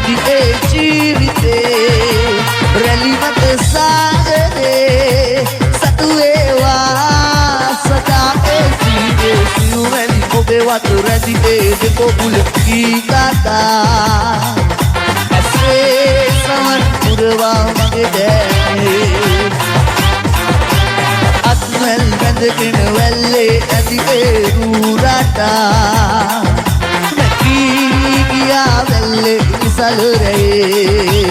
රැඳි ඒ ජීවිතේ රැලි මත සාගරේ සතු වේවා සදා ඒ ජීවිතේ සිව්වැනි ඔබේ වතු රැඳි ඒ දෙකොබුල කී කතා ඇසේ සමන් පුරවා මගේ දැනේ අත්වැල් බැඳගෙන වැල්ලේ ඇති ඒ රූරටා මැකී ගියා වැල්ලේ ඉසලරේ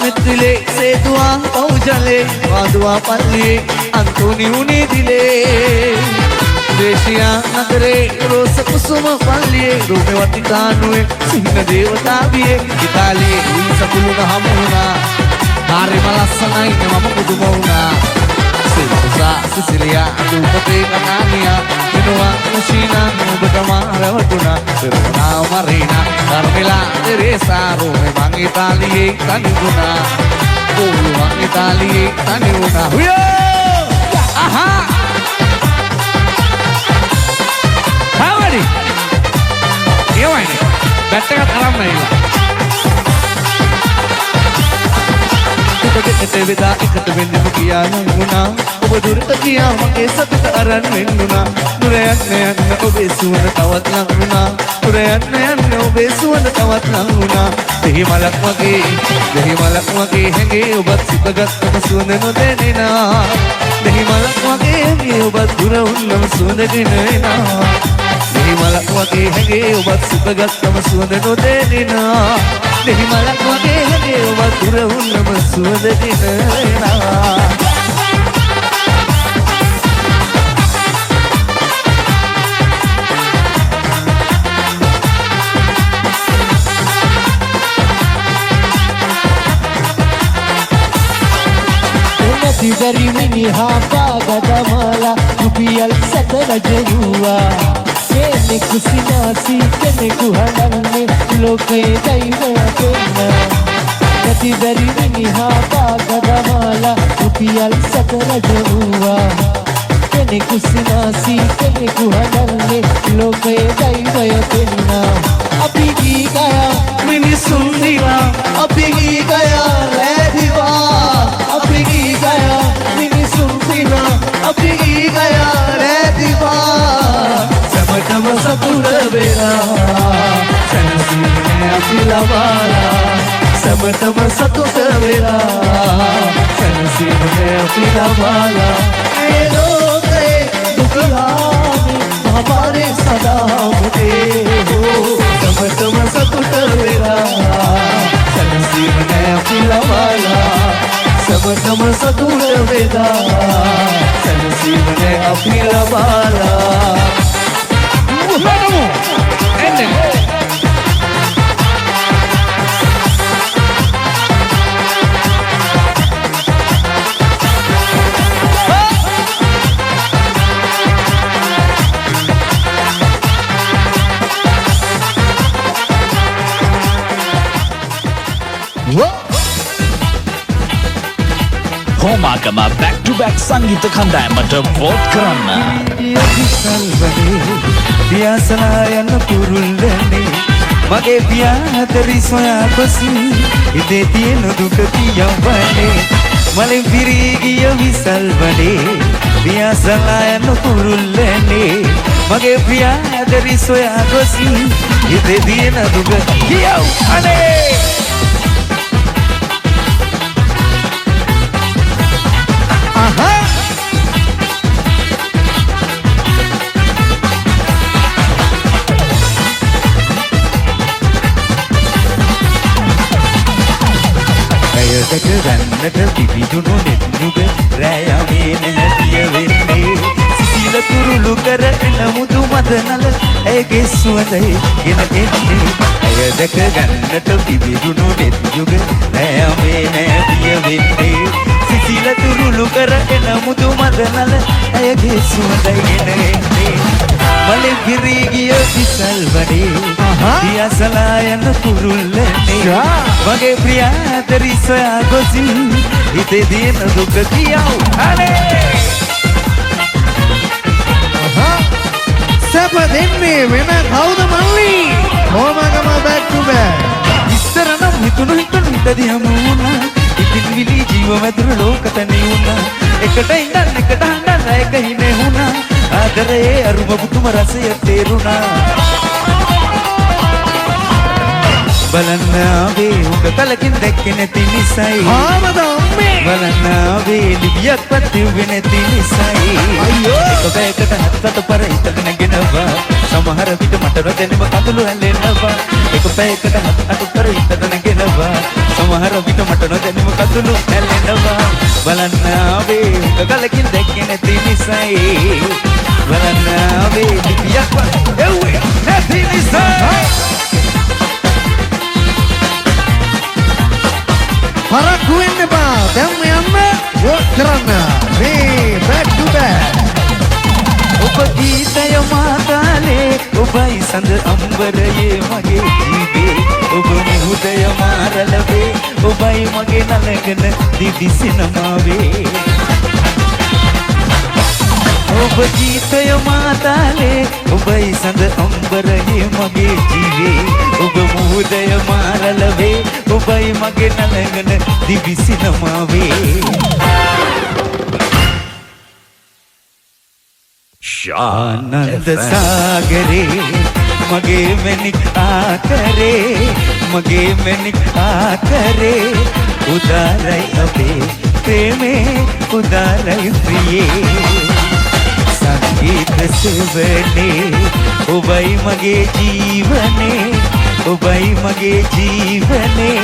मिथिले से दुआ पहुँचले वादुआ पल्ली अंतुनी उनी दिले देशिया नगरे रोस कुसुम पल्ली रूपे वतिकानुए सिंह देवता बिये इताले हुई सकुलुन हमुना नारे मलස්සනයි මම පුදුමවුනා සිල්සා සිසිලියා දුපතේ කනානියා වෙනවා නශීනා ඔබට මාරවටුණා පෙරුණා මරීනා ධර්මලා දෙරේසා රෝමේ මං ඉතාලියේ තනිවුණා ඕලු මං ඉතාලියේ තනිවුණා හුයෝ අහා හවරි ඒවයිනේ බැට් එකත් අරන් නැවිලා එකට වෙදා එකට වෙන්නම කියා නංගුණා ඔබ දුරට ගියා මගේ සතුට අරන් වෙන්නුණා දුර යන්න ඔබේ සුවඳ තවත් ලඟුණා දුර යන්න ඔබේ සුවඳ තවත් ලඟුණා දෙහි මලක් වගේ හැඟේ ඔබත් සිතගත්ම සුවඳ නොදැනෙනා දෙහි මලක් වගේ හැඟේ ඔබත් දුර වුන්නම සුවඳගෙන එනා දෙහි මලක් වගේ හැඟේ ඔබත් සිතගත්ම සුවඳ නොදැනෙනා දෙහි මලක් වගේ හැඟේ ඔබත් දුර වුන්නම සුවඳගෙන එනා Very mini hapa gadamala rupial satara jaruwa keneku sinasi keneku hadanne loke daiva penna Nati very mini hapa gadamala rupial satara jaruwa keneku sinasi keneku hadanne loke daiva penna api gi gaya මිනිසුන් දිවා අපි ගී ගයා රෑ දිවා අපි ගී ගයා මිනිසුන් දිවා අපි ගී ගයා රෑ දිවා සමටම සතුට වෙලා සැනසීමේ අපි ලබාලා සමටම සතුට වෙලා සැනසීමේ අපි ලබාලා ඒ ලෝකේ දුකලානේ हमारे सदा मुझे हो समटम सतुट वेला सनसीब ने अपिलवाला समटम सतुट वेला सनसीब ने अपिलवाला හෝමාගම back to back සංගීත කණ්ඩායමට vote කරන්න. පියාසලා යන කුරුල්ලනේ මගේ පියා හතරි සොයා කොසි ඉතේ තියෙන දුක කියවන්නේ මලෙන් පිරී ගිය විසල් වනේ පියාසලා යන කුරුල්ලනේ මගේ පියා හතරි සොයා කොසි ඉතේ තියෙන දුක කියවන්නේ දැක ගන්නට පිපිදුණු නෙත්නුග රෑයමේ නැතිය වෙන්නේ සිසිල තුරුළු කරන මුදු මදනල ඇයගේ සුවඳයි ගෙන එන්නේ ඇය දැක ගන්නට පිපිදුණු නෙත්නුග රෑයමේ නැතිය වෙන්නේ සිසිල තුරුළු කරන මුදු මදනල ඇයගේ සුවඳයි ගෙන එන්නේ මලෙන් පිරී ගිය විසල් වනේ පියාසලා යන කුරුල්ලනේ මගේ ප්‍රියා හතරි සොයා ගොසි හිතේ තියෙන දුක කියව් අනේ සැප දෙන්නේ වෙන කවුද මල්ලි හෝමාගම back to back ඉස්සර නම් හිතුණු හිතදී හමු වුණා ඉතින් විලි ජීව මැදුර ලෝකතනේ වුණා එකට ඉඳන් එකට හඬන් එක හිනේ වුණා ආදරයේ අරුම පුතුම රසය තේරුණා බලන්න ආවේ උඹ කලකින් දැක්කේ නැති නිසයි ආමද අම්මේ බලන්න ආවේ ලිවියක් පත්වෙන්නේ නැති නිසයි අයියෝ එක බෑකට හත්කට පර හිතගෙන ගෙනවා සමහර විට මට නොදැනෙම කඳුළු හැලෙනවා එක බෑකට හත්කට පර හිතගෙන ගෙනවා සමහර විට මට නොදැනෙම කඳුළු හැලෙනවා බලන්න ආවේ උඹ කලකින් දැක්කේ නැති නිසයි බලන්න ආවේ ලිවියක් පත්වෙන්නේ නැති නිසයි පරක්කු වෙන්න එපා දැන් යන්න වෝට් කරන්න මේ back to back ඔබ ගීතය මාතාලේ ඔබයි සඳ අම්බරයේ මගේ ජීවේ ඔබ මුහුදය මාරලවේ ඔබයි මගේ නලගෙන දිවි සිනමාවේ ඔබ ගීතය මාතාලේ ඔබයි සඳ අම්බරයේ මගේ ජීවේ ඔබ මුහුදය මාරලවේ ඔබයි මගේ නලගෙන දිවි සිනමාවේ ආනන්ද සාගරේ මගේ මැණික් ආකරේ මගේ මැණික් ආකරේ උදාරයි අපේ ප්‍රේමේ උදාරයි ප්‍රියේ සංගීත සෙවනේ ඔබයි මගේ ජීවනේ ඔබයි මගේ ජීවනේ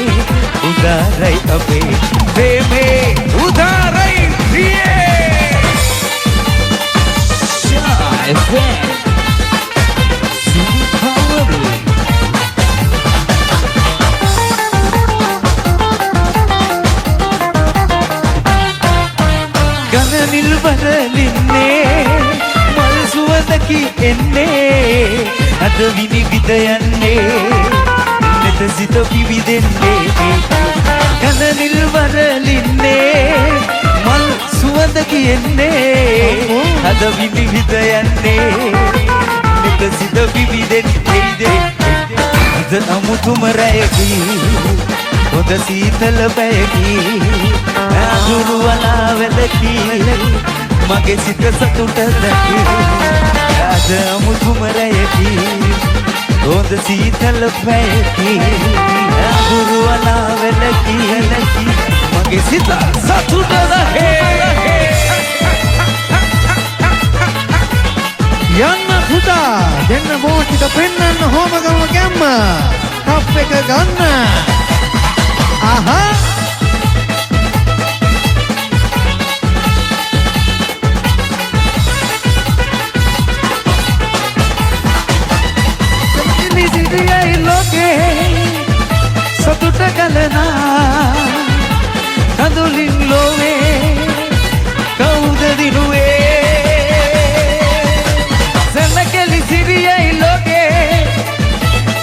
උදාරයි අපේ ප්‍රේමේ උදාරයි ප්‍රියේ ගනනිල් වරලින්නේ මල් සුවඳකි එන්නේ අද විනිවිද යන්නේ නෙත සිත පිවිදෙන්නේ ගනනිල් වරලින්නේ මල් සුවඳකි එන්නේ අද විනිවිද යන්නේ නෙත සිත පිවිදෙන්නේ අද අමුතුම රැයකි හොඳ සීතල පැයකි අඳුරු වලාවැලකි මගේ සිත සතුට දැකි අද අමුතුම රැයකි හොඳ සීතල පැයකි අඳුරු වලාවැලකි මගේ සිත සතුට දැකි යන්න පුතා දෙන්න බෝටික පෙන්නන්න හෝමගම ගැම්ම කප් එක ගන්න ආහා සිටියයි ලෝකේ සතුට ගලනා කඳුලින් ලෝවේ කවුද දිනුවේ සැනකෙලි සිටියයි ලෝකේ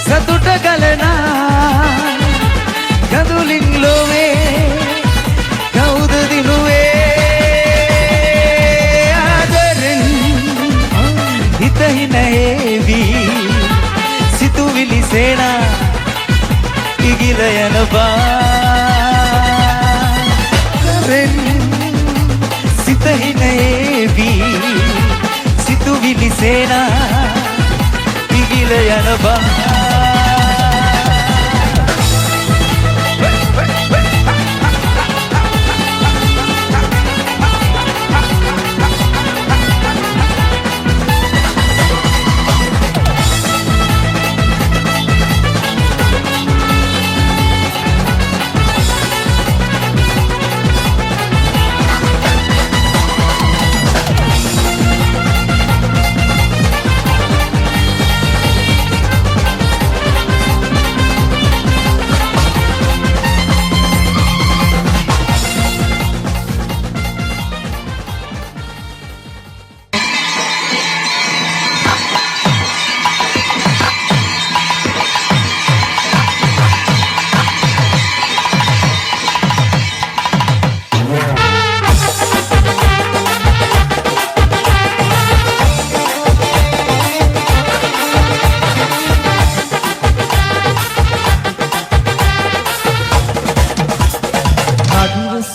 සතුට ගලනා කඳුලින් ලෝවේ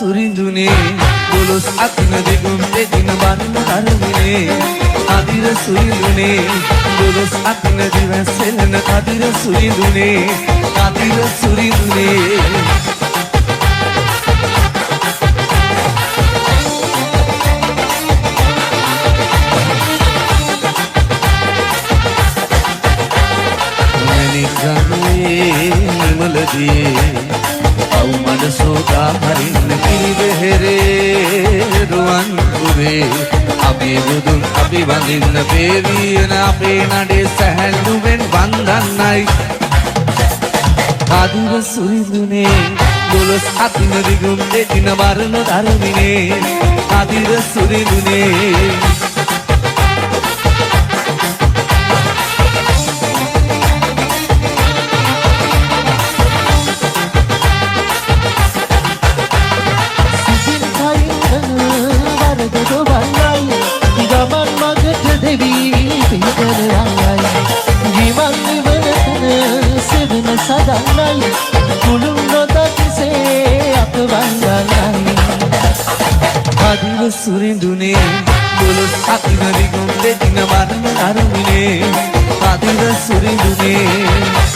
සුරිඳුනේ දොළොස් අතින දෙගුම් දෙදින වන්න අරමිනේ අදිර සුරිඳුනේ දොළොස් අතින දිවසෙලන අදිර සුරිඳුනේ අදිර සුරිඳුනේ නිමලදී අවු මඩ සෝදා හරින්න පිරිවෙහෙරේ රුවන් පුරේ අපේ බුදුන් අපි වඳින්න පේවියන අපේ නඩේ සැහැල්ලුවෙන් වන්දන්නයි අදිර සුරිඳුනේ දොළොස් අතින දිගුම් දෙදින වරණ ධර්මිනේ අදිර සුරිඳුනේ සදන්නයි කුළුම් නොදකිසේ අප වන්දනයි අදිර සුරිඳුනේ දොළොස් අතින දිගුම් දෙදින වරණ ධර්මිනේ අදිර සුරිඳුනේ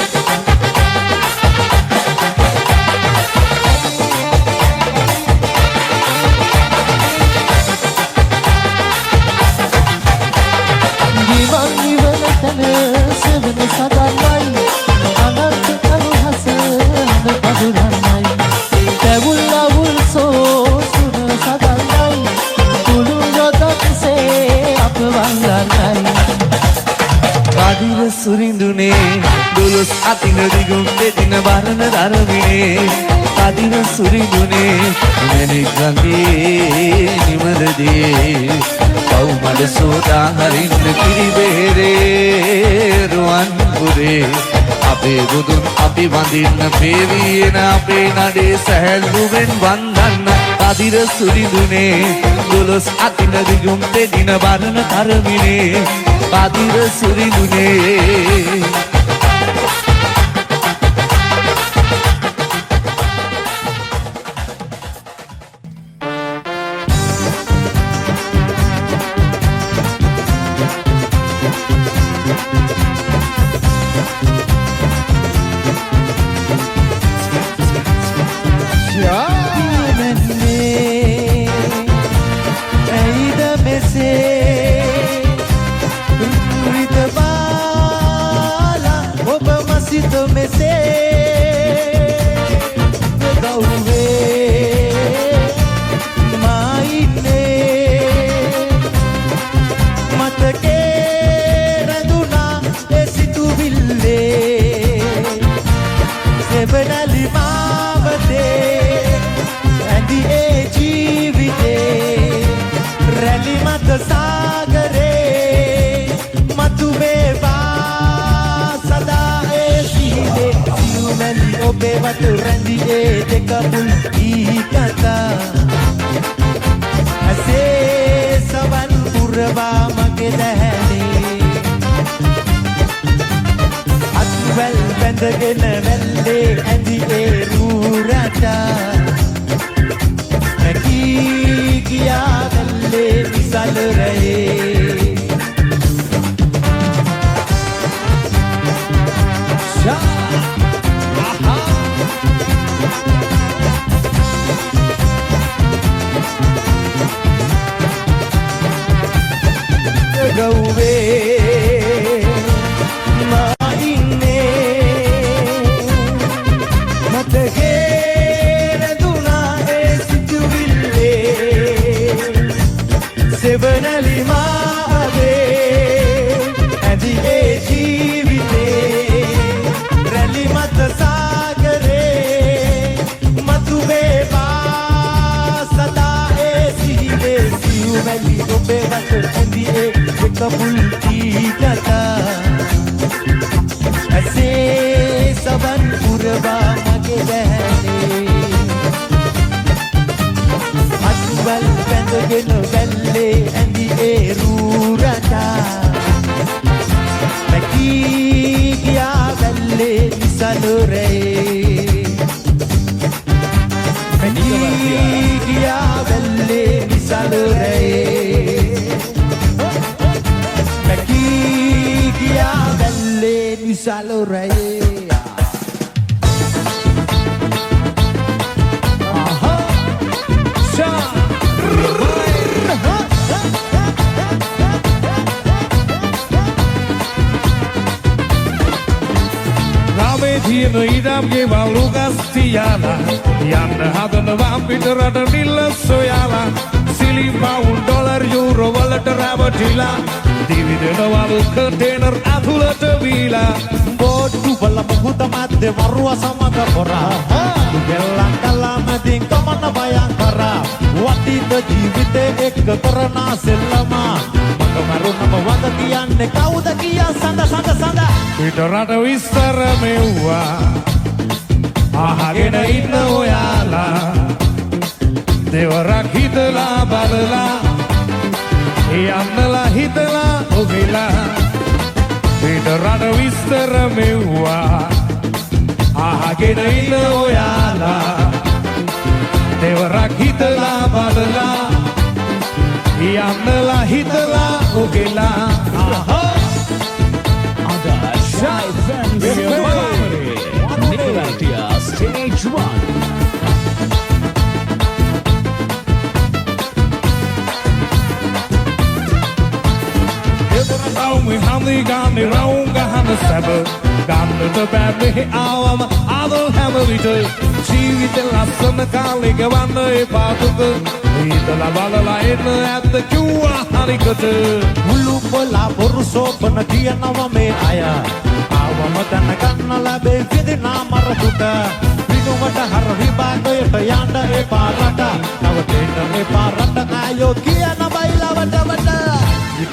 සුරිඳුනේ දොළොස් අතින දිගුම් දෙදින වරණ ධර්මිනේ අදිර සුරිඳුනේ මැණික් ගඟේ නිමලදී පව් මඩ සෝදා හරින්න පිරිවෙහෙරේ රුවන් පුරේ අපේ බුදුන් අපි වඳින්න පේවියන අපේ නඩේ සැහැල්ලුවෙන් වන්දන්න අදිර සුරිඳුනේ දොළොස් අතින දිගුම් දෙදින වරණ ධර්මිනේ අදිර සුරිඳුනේ Gya velle misalure Gya velle misalure තියෙන ඉඩම්ගේ වලුගස් තියාලා යන්න හදනවා පිටරට නිල්ල සොයාලා සිලි පවුන්ඩ් ඩොලර් යූරෝ වලට රැවටිලා දිවිදෙනවලු කන්ටේනර් අතුලට වීලා බෝට්ටු වල මුහුද මැද්දේ වරුව සමග පොරා දුගෙල්ලන් කලාමැදින් ගමන භයංකර වටිත ජීවිතේ එක්ක කරන සෙල්ලම මරුණම වද කියන්නේ කවුද කියා සඳ පිටරට විස්තර මෙව්වා අහගෙන ඉන්න ඔයාලා දෙවරක් හිතලා බලලා යන්නලා හිතලා ඔබලා පිටරට විස්තර මෙව්වා අහගෙන ඉන්න ඔයාලා දෙවරක් හිතලා බලලා යන්නලා හිතලා ඔබලා Shy FM Nicolantia Stage 1 we hardly got me wrong, got the seven, got the bad me hour, I don't have a little. She with the last on the colleague, I wonder if I took it. The Lavala at the Kua Harikata. Ulupola Boruso, Bonatia Nava me aya. Our Matana Kanala Bay, Vidina Maraputa. We know what a Hariba, Yanda, a parata. Our Tata, a parata, Ayo, Kiana Baila, Vata.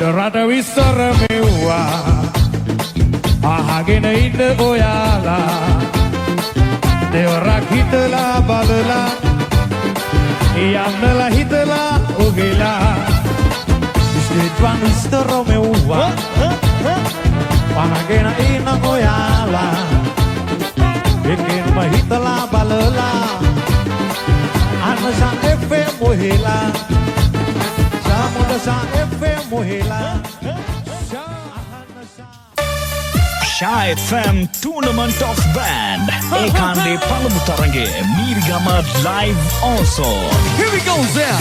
Rata Vistara Mewa Ahagena in the Oyala Devara Hitala Badala Yamela Hitala Ogela State Vistara Mewa Ahagena in the Oyala Begin Mahitala Balala Anasan Efe Mohila Sa FM Mohila Shy FM Tournament of Band Ekande Palamu Tarange Mirigama Live also. Here we go, Zia.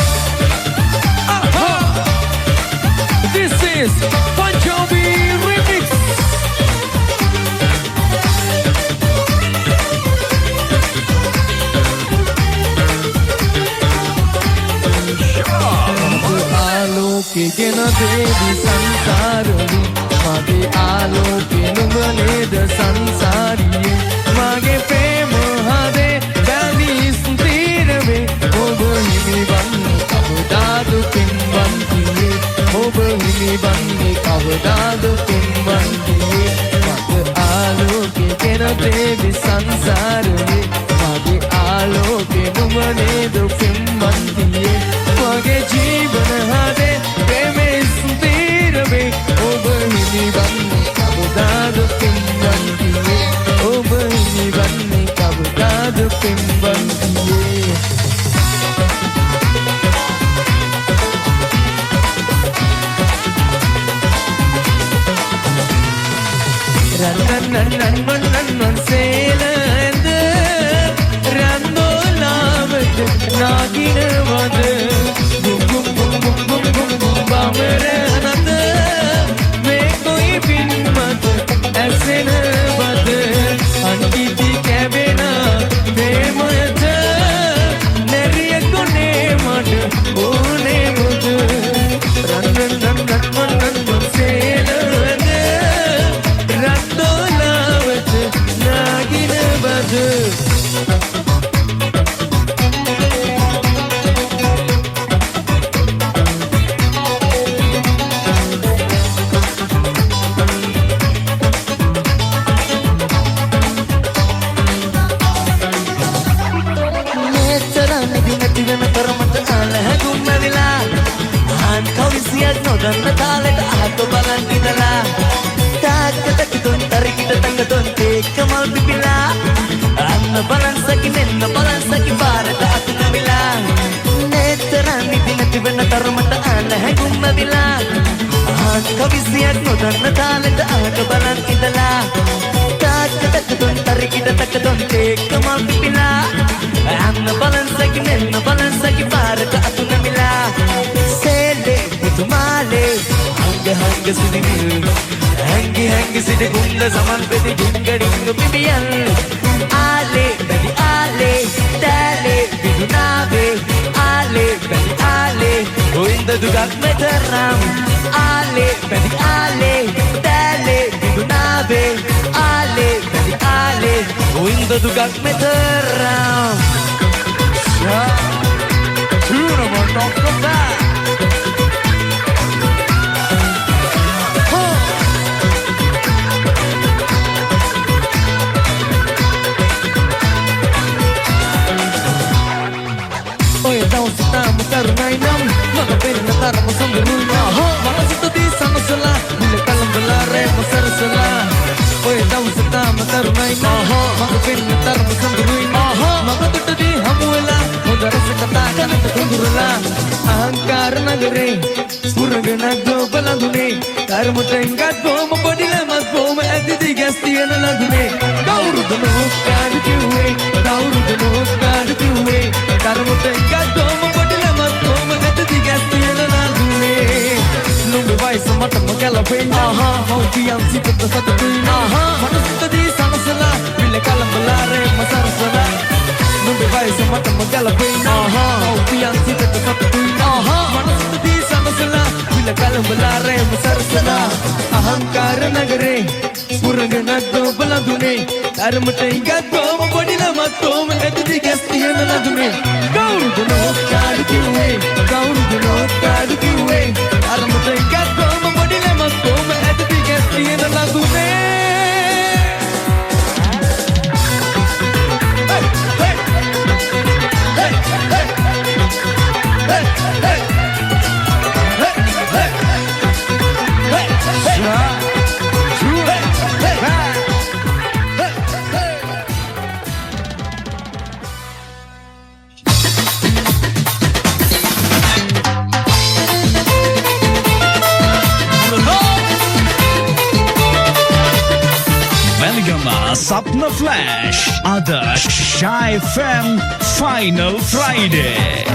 This is Punjabi Remix. आलोके ගෙන දේවි සංසාරේ මගේ ආලෝකේ නුඹනේද සංසාරියේ මගේ ප්‍රේම හදේ බැඳී ස්ථිරවේ ඔබ හිමි වන්නේ කවදාද පින්වන්තියේ ඔබ හිමි වන්නේ කවදාද පින්වන්තියේ මගේ ආලෝකේ ගෙන දේවි සංසාරේ මගේ ආලෝකේ නුඹනේද පින්වන්තියේ මගේ ජීවන හදේ ප්‍රේමේ ස්ථිරවේ ඔබ හිමි වන්නේ කවදාද පින්වන්තියේ ඔබ හිමි වන්නේ කවදාද පින්වන්තියේ රන් සේලඳ රන්දෝලාවට නාගිනවද බමර නත මේ කොයි පින්මත ඇසෙනවද අන්තිති කැබෙන ප්‍රේමයත නැරිය ගොනේ මට ඕනේ මුද රන් සේලඳ රන්දෝලාවට නාගිනවද නොදන්න තාලෙට අහක බලන් ඉඳලා තාක්කටක තුන් තරකිට තංග තුන් තේක මල් පිපිලා අන්න බලන් සකිනෙන්න බලන් සකි පාරට අතුන වෙන තරමට ආන හැඟුම් ඇවිලා ආන් කවිසියක් නොදන්න තාලෙට ආක බලන් ඉඳලා තාක්කටක දුන් තරකිට තක දුන් තේක මල් පිපිලා අන්න බලන් සැකි මෙන්න බලන් සැකි පාරක අතු නැමිලා සේලේ පුතුමාලේ හංග හංග සිටිමිල් හැංගි හැංගි සිටි ගුණ්ඩ සමන් පෙති ගිංගඩිංග පිපියන් ආලේ බැලි ආලේ තෑලේ විදුනාවේ ආලේ බැලි ආලේ ගොයින්ද දුගක් මෙතරම් ආලේ බැලි ආලේ තෑලේ විදුනාවේ ආලේ බැලි ආලේ ගොයින්ද දුගක් මෙතරම් Karunay nam mga pinatara mo sa garunya mga sito di sana sala bila kalang balare masarasala oy daw sa tama karunay nam mga pinatara mo sa garunya mga tuto di hamuela modara sa katakan at kundurala ahangkar nagare puranga nagdo balandune karmo tengat ko mabadila mas ko maadi di gastiya na lagune dauru dano kadu kiwe dauru dano kadu kiwe karmo tengat ko Mata magala pena mau diam sikit satu tuina manusia tadi sana sala bila kalam belare masar sala numbe vai mata magala pena mau diam sikit satu tuina manusia tadi sana sala bila kalam belare masar sala ahankar nagare puranga nagdo balandune dharmate gaddo bodila matto meddi gastiya naladune gauru duno kadu kiwe dharmate gaddo Como é que fica esquina na dune? Hey, hey, hey, hey, hey, hey, hey, hey, Sapna Flash, other Shy FM Final Friday.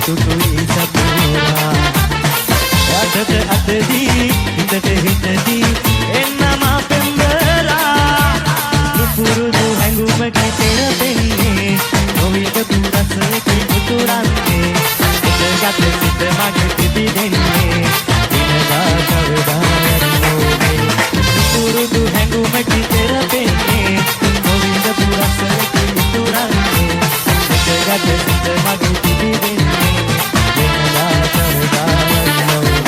තුතුයි සපුරා යටට අතදී හිතට හිතදී එන්නම පෙම්බලා නුපුරුදු හැඟුමක තෙරපෙන්නේ නොවික දුරසකි උතුරන්නේ එකගත සිත මගේ පිබිදෙන්නේ දිනදා කවදා යන්නෝනේ නුපුරුදු හැඟුමක තෙරපෙන්නේ නොවික දුරසකි උතුරන්නේ එකගත සිත මගේ පිබිදෙන්නේ දිනදා කවදා යන්නෝනේ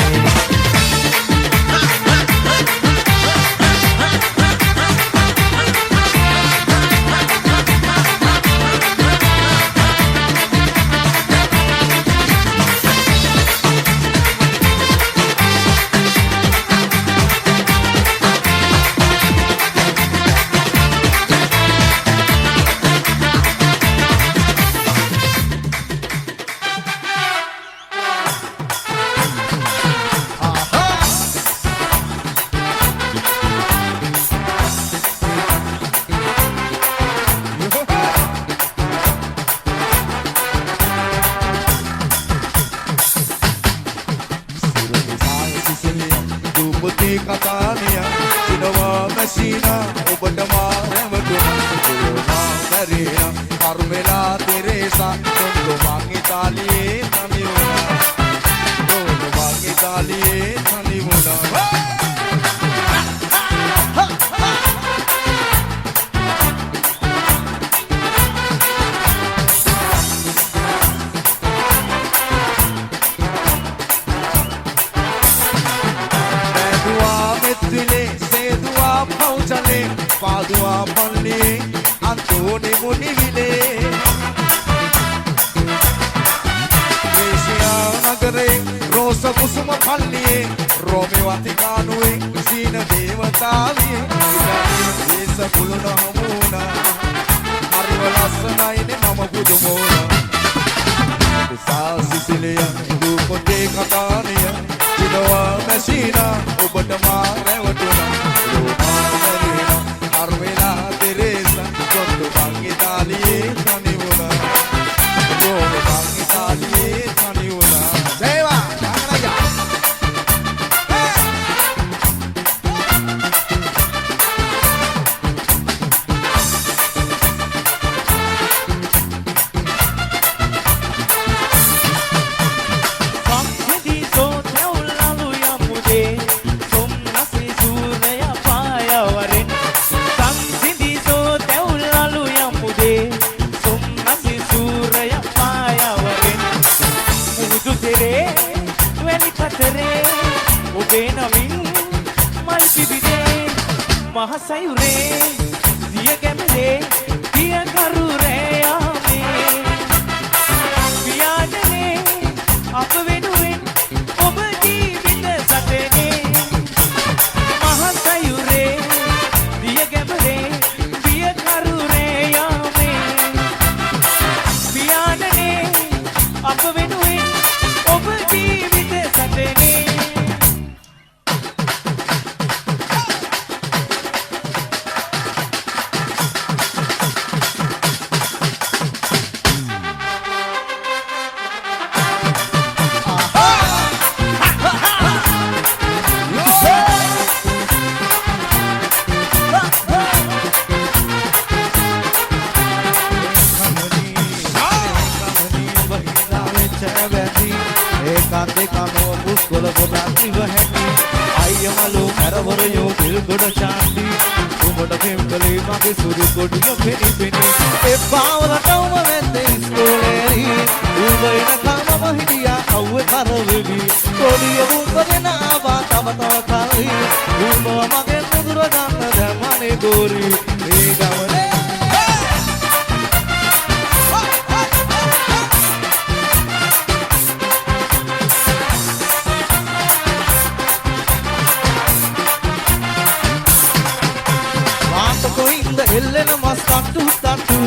එල්ලෙන මස් කටු තටු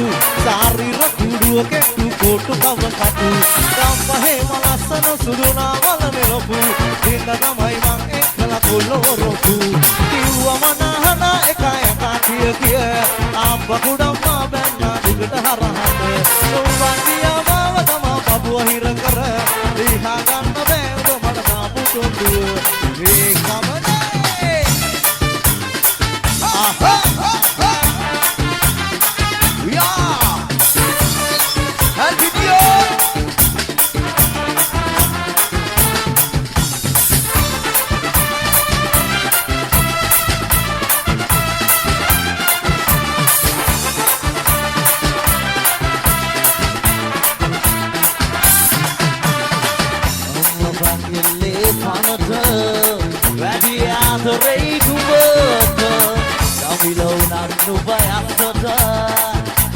සාරිර කුඩුව කෙට්ටු කොටු කව කටු ගම්පහේ මලස්සන සුදුනා වල මෙලොපු දින තමයි මං එක්කලා කොල්ලෝරොපු කිව්වම නහන එකයි කාටිය කිය ආප්ප කුඩම්මා බැන්නා දිගට හරහට උඹන්දියා මාව තම පපුව හිර කර සොඳුව ඒ කමනේ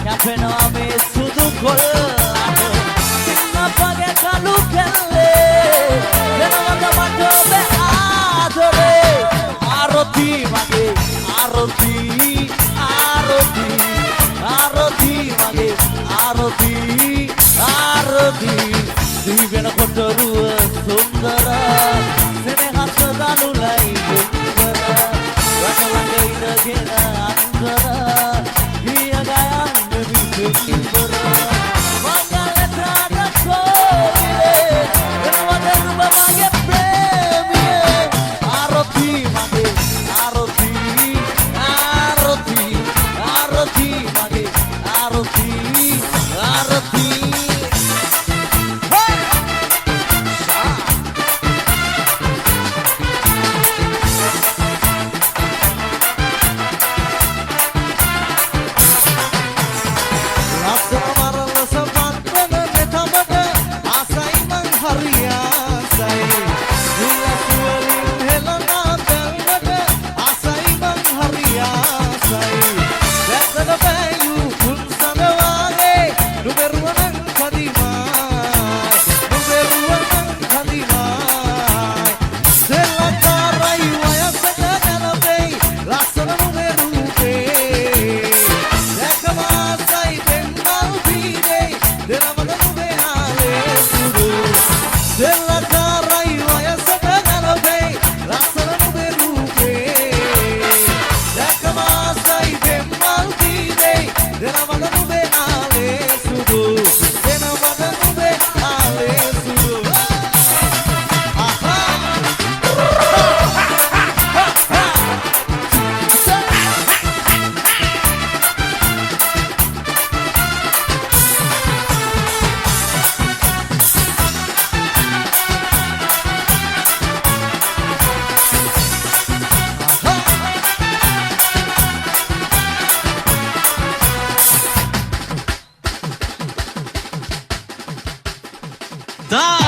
Kapena me sudu kollata Inna page kalu kelle Denawata mata be adore Aroti mage aroti aroti aroti mage aroti aroti Divena kotoruwa sundara Senehat dalulai sundara Rakalange idagena andara Dia gaya Da